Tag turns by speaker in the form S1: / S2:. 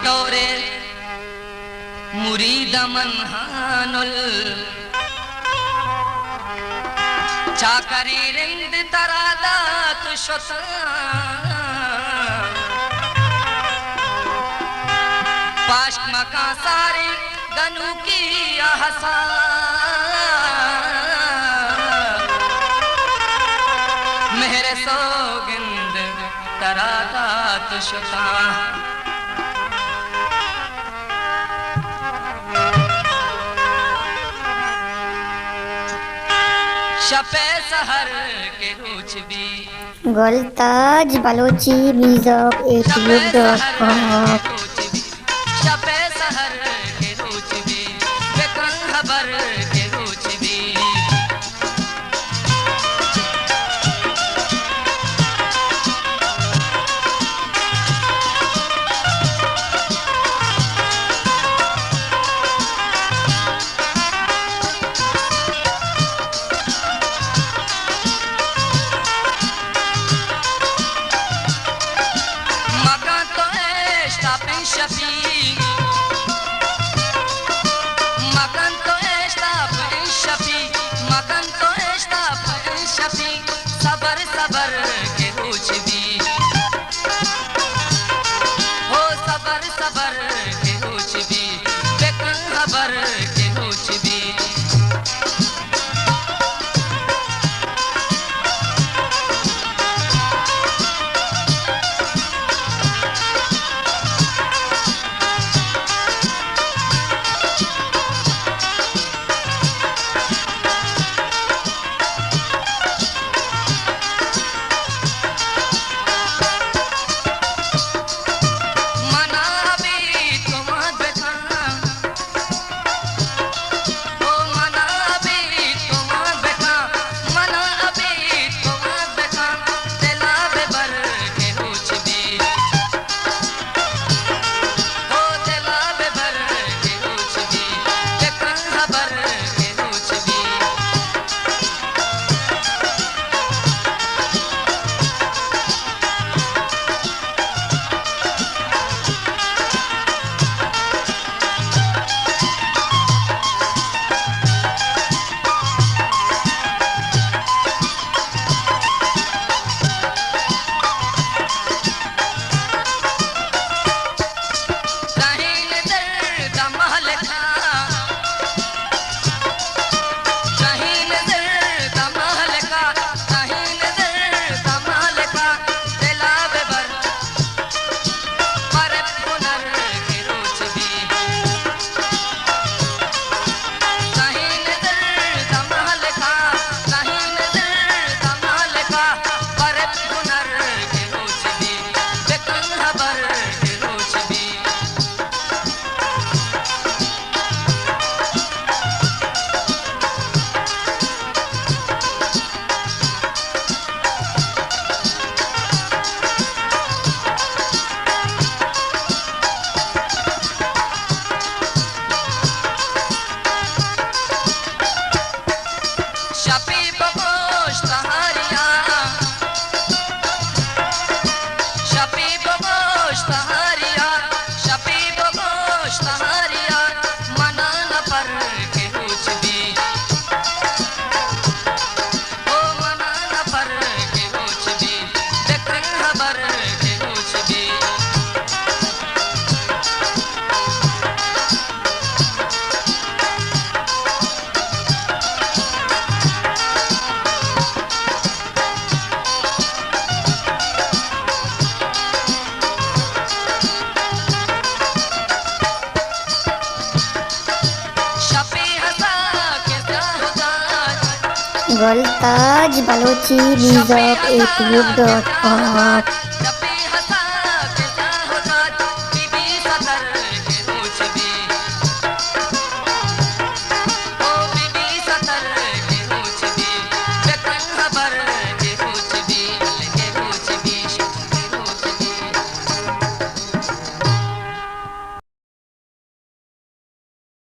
S1: दौरे मुरीद मनहानुल चाकरी रिंद तरादा तुशता पाश्क मका सारे गनु की आहसा मेरे सोगिंद तरादा तुशता शपे सहर के रोच भी
S2: गुलताज बलोची म्यूजिक यूट्यूब.com
S1: शपे सहर के रोच भी बेकन खबर के रोच भी सबर सबर के रोच भी हो सबर सबर के रोच भी बेकन खबर के रोच भी
S2: गुलताज बलोची म्यूजिक यूट्यूब.com